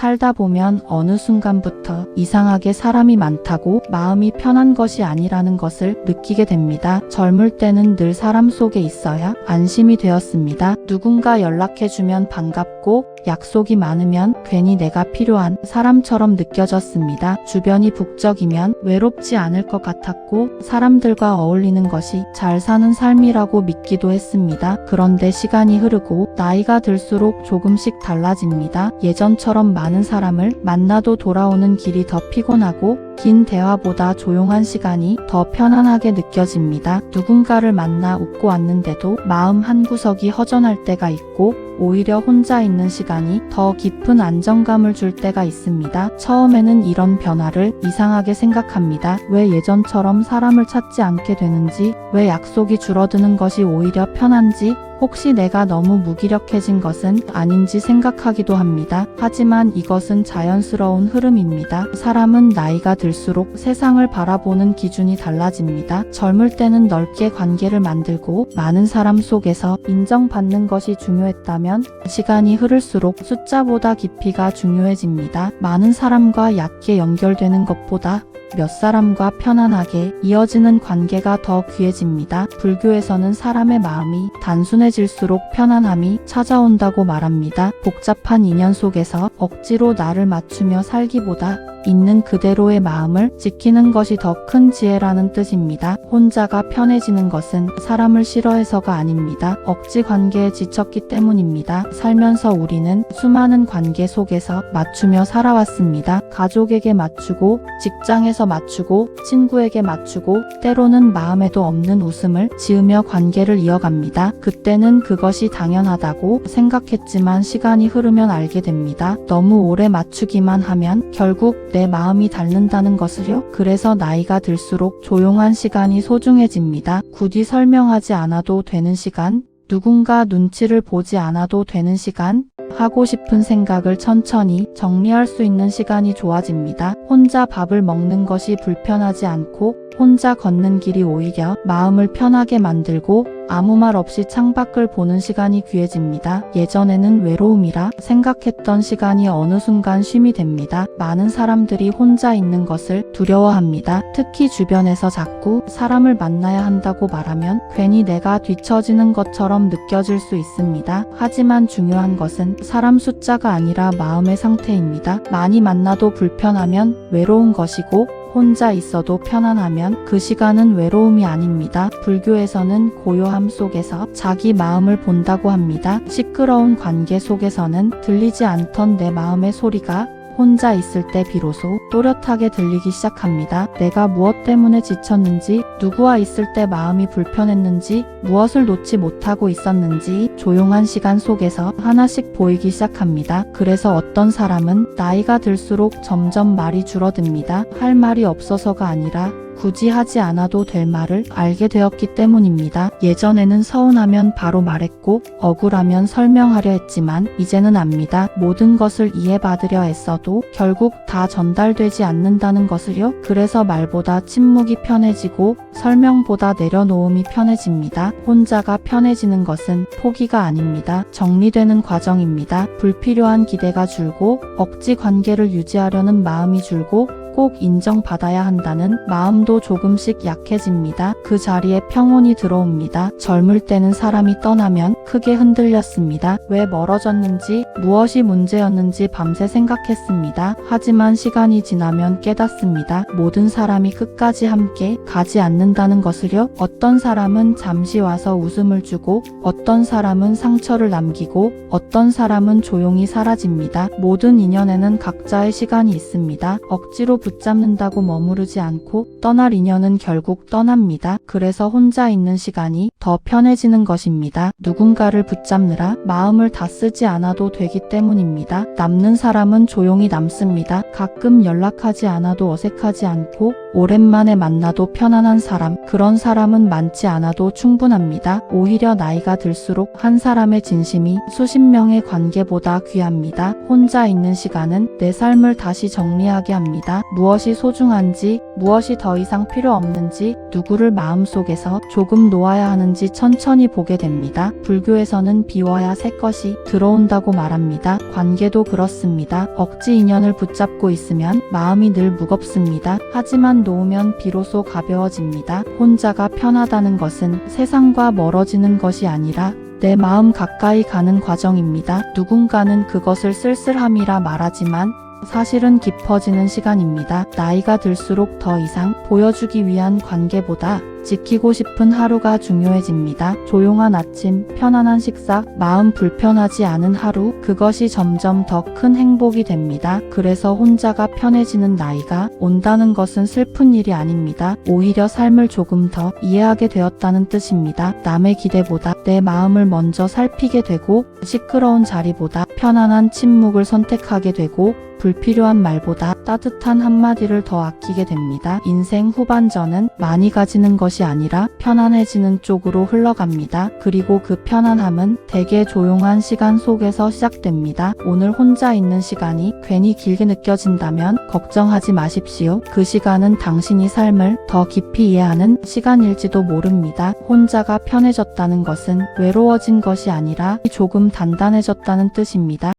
살다 보면 어느 순간부터 이상하게 사람이 많다고 마음이 편한 것이 아니라는 것을 느끼게 됩니다. 젊을 때는 늘 사람 속에 있어야 안심이 되었습니다. 누군가 연락해주면 반갑고 약속이 많으면 괜히 내가 필요한 사람처럼 느껴졌습니다. 주변이 북적이면 외롭지 않을 것 같았고 사람들과 어울리는 것이 잘 사는 삶이라고 믿기도 했습니다. 그런데 시간이 흐르고 나이가 들수록 조금씩 달라집니다. 예전처럼 많은 사람을 만나도 돌아오는 길이 더 피곤하고 긴 대화보다 조용한 시간이 더 편안하게 느껴집니다. 누군가를 만나 웃고 왔는데도 마음 한구석이 허전할 때가 있고 오히려 혼자 있는 시간이 더 깊은 안정감을 줄 때가 있습니다. 처음에는 이런 변화를 이상하게 생각합니다. 왜 예전처럼 사람을 찾지 않게 되는지, 왜 약속이 줄어드는 것이 오히려 편한지, 혹시 내가 너무 무기력해진 것은 아닌지 생각하기도 합니다. 하지만 이것은 자연스러운 흐름입니다. 사람은 나이가 들수록 세상을 바라보는 기준이 달라집니다. 젊을 때는 넓게 관계를 만들고 많은 사람 속에서 인정받는 것이 중요했다면 시간이 흐를수록 숫자보다 깊이가 중요해집니다. 많은 사람과 얕게 연결되는 것보다 몇 사람과 편안하게 이어지는 관계가 더 귀해집니다. 불교에서는 사람의 마음이 단순해질수록 편안함이 찾아온다고 말합니다. 복잡한 인연 속에서 억지로 나를 맞추며 살기보다 있는 그대로의 마음을 지키는 것이 더 큰 지혜라는 뜻입니다. 혼자가 편해지는 것은 사람을 싫어해서가 아닙니다. 억지 관계에 지쳤기 때문입니다. 살면서 우리는 수많은 관계 속에서 맞추며 살아왔습니다. 가족에게 맞추고, 직장에서 맞추고, 친구에게 맞추고, 때로는 마음에도 없는 웃음을 지으며 관계를 이어갑니다. 그때는 그것이 당연하다고 생각했지만 시간이 흐르면 알게 됩니다. 너무 오래 맞추기만 하면 결국 내 마음이 닳는다는 것을요. 그래서 나이가 들수록 조용한 시간이 소중해집니다. 굳이 설명하지 않아도 되는 시간, 누군가 눈치를 보지 않아도 되는 시간, 하고 싶은 생각을 천천히 정리할 수 있는 시간이 좋아집니다. 혼자 밥을 먹는 것이 불편하지 않고 혼자 걷는 길이 오히려 마음을 편하게 만들고 아무 말 없이 창밖을 보는 시간이 귀해집니다. 예전에는 외로움이라 생각했던 시간이 어느 순간 쉼이 됩니다. 많은 사람들이 혼자 있는 것을 두려워합니다. 특히 주변에서 자꾸 사람을 만나야 한다고 말하면 괜히 내가 뒤처지는 것처럼 느껴질 수 있습니다. 하지만 중요한 것은 사람 숫자가 아니라 마음의 상태입니다. 많이 만나도 불편하면 외로운 것이고 혼자 있어도 편안하면 그 시간은 외로움이 아닙니다. 불교에서는 고요함 속에서 자기 마음을 본다고 합니다. 시끄러운 관계 속에서는 들리지 않던 내 마음의 소리가 혼자 있을 때 비로소 또렷하게 들리기 시작합니다. 내가 무엇 때문에 지쳤는지, 누구와 있을 때 마음이 불편했는지, 무엇을 놓지 못하고 있었는지 조용한 시간 속에서 하나씩 보이기 시작합니다. 그래서 어떤 사람은 나이가 들수록 점점 말이 줄어듭니다. 할 말이 없어서가 아니라 굳이 하지 않아도 될 말을 알게 되었기 때문입니다. 예전에는 서운하면 바로 말했고 억울하면 설명하려 했지만 이제는 압니다. 모든 것을 이해받으려 애써도 결국 다 전달되지 않는다는 것을요. 그래서 말보다 침묵이 편해지고 설명보다 내려놓음이 편해집니다. 혼자가 편해지는 것은 포기가 아닙니다. 정리되는 과정입니다. 불필요한 기대가 줄고 억지 관계를 유지하려는 마음이 줄고 꼭 인정받아야 한다는 마음도 조금씩 약해집니다. 그 자리에 평온이 들어옵니다. 젊을 때는 사람이 떠나면 크게 흔들렸습니다. 왜 멀어졌는지, 무엇이 문제였는지 밤새 생각했습니다. 하지만 시간이 지나면 깨닫습니다. 모든 사람이 끝까지 함께 가지 않는다는 것을요. 어떤 사람은 잠시 와서 웃음을 주고 어떤 사람은 상처를 남기고 어떤 사람은 조용히 사라집니다. 모든 인연에는 각자의 시간이 있습니다. 억지로 붙잡는다고 머무르지 않고 떠날 인연은 결국 떠납니다. 그래서 혼자 있는 시간이 더 편해지는 것입니다. 누군가를 붙잡느라 마음을 다 쓰지 않아도 되기 때문입니다. 남는 사람은 조용히 남습니다. 가끔 연락하지 않아도 어색하지 않고 오랜만에 만나도 편안한 사람, 그런 사람은 많지 않아도 충분합니다. 오히려 나이가 들수록 한 사람의 진심이 수십 명의 관계보다 귀합니다. 혼자 있는 시간은 내 삶을 다시 정리하게 합니다. 무엇이 소중한지, 무엇이 더 이상 필요 없는지, 누구를 마음속에서 조금 놓아야 하는지 천천히 보게 됩니다. 불교에서는 비워야 새 것이 들어온다고 말합니다. 관계도 그렇습니다. 억지 인연을 붙잡고 있으면 마음이 늘 무겁습니다. 하지만 놓으면 비로소 가벼워집니다. 혼자가 편하다는 것은 세상과 멀어지는 것이 아니라 내 마음 가까이 가는 과정입니다. 누군가는 그것을 쓸쓸함이라 말하지만 사실은 깊어지는 시간입니다. 나이가 들수록 더 이상 보여주기 위한 관계보다 지키고 싶은 하루가 중요해집니다. 조용한 아침, 편안한 식사, 마음 불편하지 않은 하루, 그것이 점점 더 큰 행복이 됩니다. 그래서 혼자가 편해지는 나이가 온다는 것은 슬픈 일이 아닙니다. 오히려 삶을 조금 더 이해하게 되었다는 뜻입니다. 남의 기대보다 내 마음을 먼저 살피게 되고, 시끄러운 자리보다 편안한 침묵을 선택하게 되고, 불필요한 말보다 따뜻한 한마디를 더 아끼게 됩니다. 인생 후반전은 많이 가지는 것이 아니라 편안해지는 쪽으로 흘러갑니다. 그리고 그 편안함은 되게 조용한 시간 속에서 시작됩니다. 오늘 혼자 있는 시간이 괜히 길게 느껴진다면 걱정하지 마십시오. 그 시간은 당신이 삶을 더 깊이 이해하는 시간일지도 모릅니다. 혼자가 편해졌다는 것은 외로워진 것이 아니라 조금 단단해졌다는 뜻입니다.